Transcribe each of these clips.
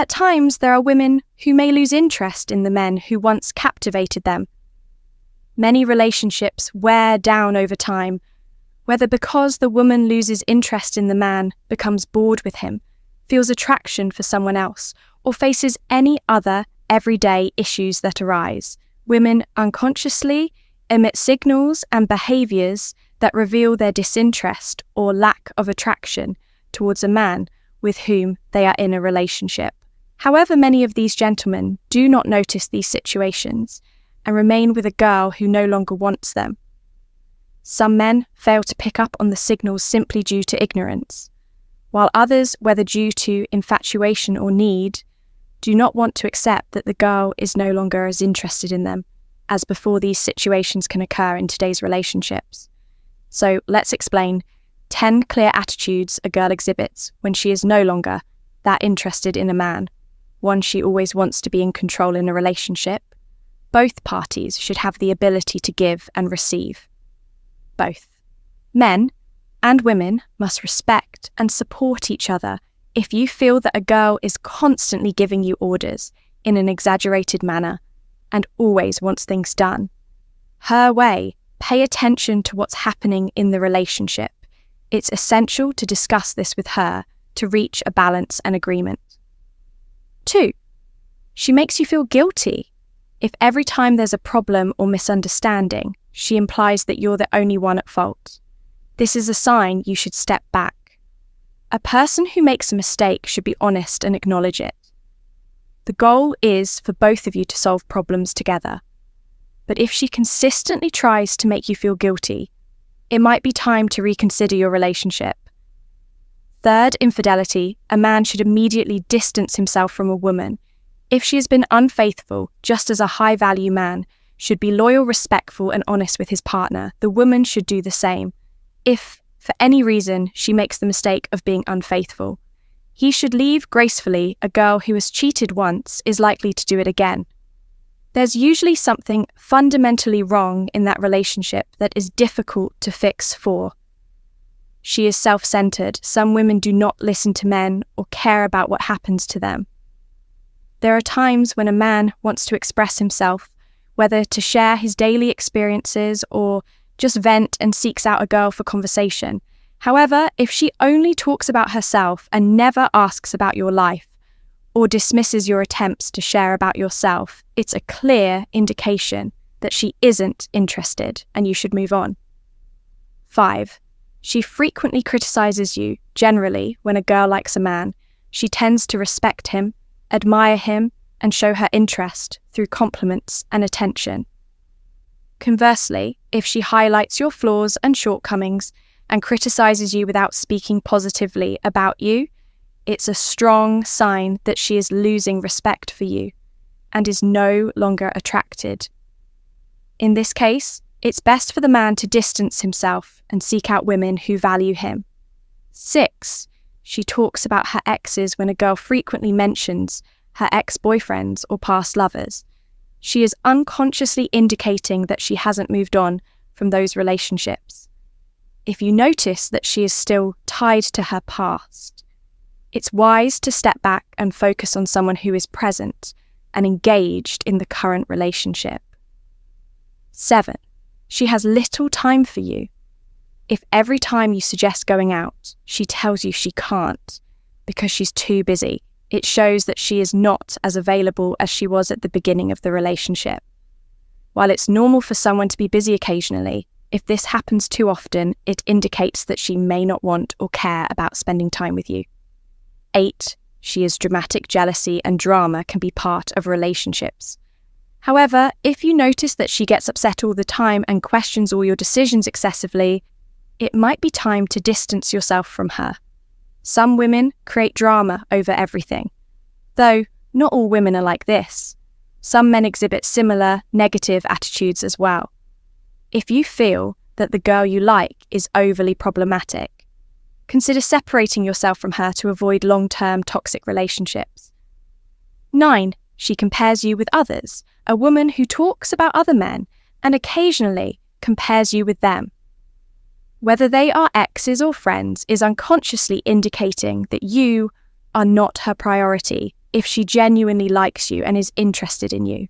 At times, there are women who may lose interest in the men who once captivated them. Many relationships wear down over time, whether because the woman loses interest in the man, becomes bored with him, feels attraction for someone else, or faces any other everyday issues that arise. Women unconsciously emit signals and behaviours that reveal their disinterest or lack of attraction towards a man with whom they are in a relationship. However, many of these gentlemen do not notice these situations and remain with a girl who no longer wants them. Some men fail to pick up on the signals simply due to ignorance, while others, whether due to infatuation or need, do not want to accept that the girl is no longer as interested in them as before. These situations can occur in today's relationships. So let's explain 10 clear attitudes a girl exhibits when she is no longer that interested in a man. 1, she always wants to be in control in a relationship. Both parties should have the ability to give and receive. Both. Men and women must respect and support each other. If you feel that a girl is constantly giving you orders in an exaggerated manner and always wants things done her way, pay attention to what's happening in the relationship. It's essential to discuss this with her to reach a balance and agreement. 2, she makes you feel guilty. If every time there's a problem or misunderstanding, she implies that you're the only one at fault, this is a sign you should step back. A person who makes a mistake should be honest and acknowledge it. The goal is for both of you to solve problems together. But if she consistently tries to make you feel guilty, it might be time to reconsider your relationship. 3rd, infidelity. A man should immediately distance himself from a woman. If she has been unfaithful, just as a high-value man should be loyal, respectful, and honest with his partner, the woman should do the same. If, for any reason, she makes the mistake of being unfaithful, he should leave gracefully. A girl who has cheated once is likely to do it again. There's usually something fundamentally wrong in that relationship that is difficult to fix for. She is self-centered. Some women do not listen to men or care about what happens to them. There are times when a man wants to express himself, whether to share his daily experiences or just vent, and seeks out a girl for conversation. However, if she only talks about herself and never asks about your life or dismisses your attempts to share about yourself, it's a clear indication that she isn't interested and you should move on. 5, she frequently criticizes you. Generally, when a girl likes a man, she tends to respect him, admire him, and show her interest through compliments and attention. Conversely, if she highlights your flaws and shortcomings and criticizes you without speaking positively about you, it's a strong sign that she is losing respect for you and is no longer attracted. In this case, it's best for the man to distance himself and seek out women who value him. 6, she talks about her exes. When a girl frequently mentions her ex-boyfriends or past lovers, she is unconsciously indicating that she hasn't moved on from those relationships. If you notice that she is still tied to her past, it's wise to step back and focus on someone who is present and engaged in the current relationship. 7, she has little time for you. If every time you suggest going out, she tells you she can't because she's too busy, it shows that she is not as available as she was at the beginning of the relationship. While it's normal for someone to be busy occasionally, if this happens too often, it indicates that she may not want or care about spending time with you. 8, she is dramatic. Jealousy and drama can be part of relationships. However, if you notice that she gets upset all the time and questions all your decisions excessively, it might be time to distance yourself from her. Some women create drama over everything, though not all women are like this. Some men exhibit similar negative attitudes as well. If you feel that the girl you like is overly problematic, consider separating yourself from her to avoid long-term toxic relationships. 9, she compares you with others. A woman who talks about other men and occasionally compares you with them, whether they are exes or friends, is unconsciously indicating that you are not her priority if she genuinely likes you and is interested in you.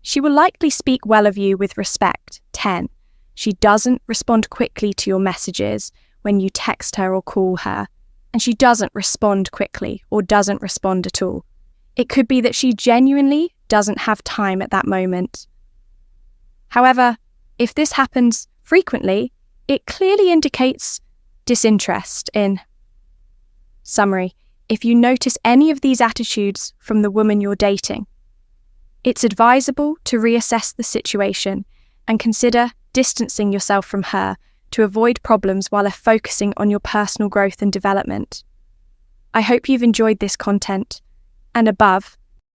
She will likely speak well of you with respect. 10. She doesn't respond quickly to your messages when you text her or call her, and she doesn't respond quickly or doesn't respond at all. It could be that she genuinely doesn't have time at that moment. However, if this happens frequently, it clearly indicates disinterest in. Summary: if you notice any of these attitudes from the woman you're dating, it's advisable to reassess the situation and consider distancing yourself from her to avoid problems while focusing on your personal growth and development. I hope you've enjoyed this content, and above,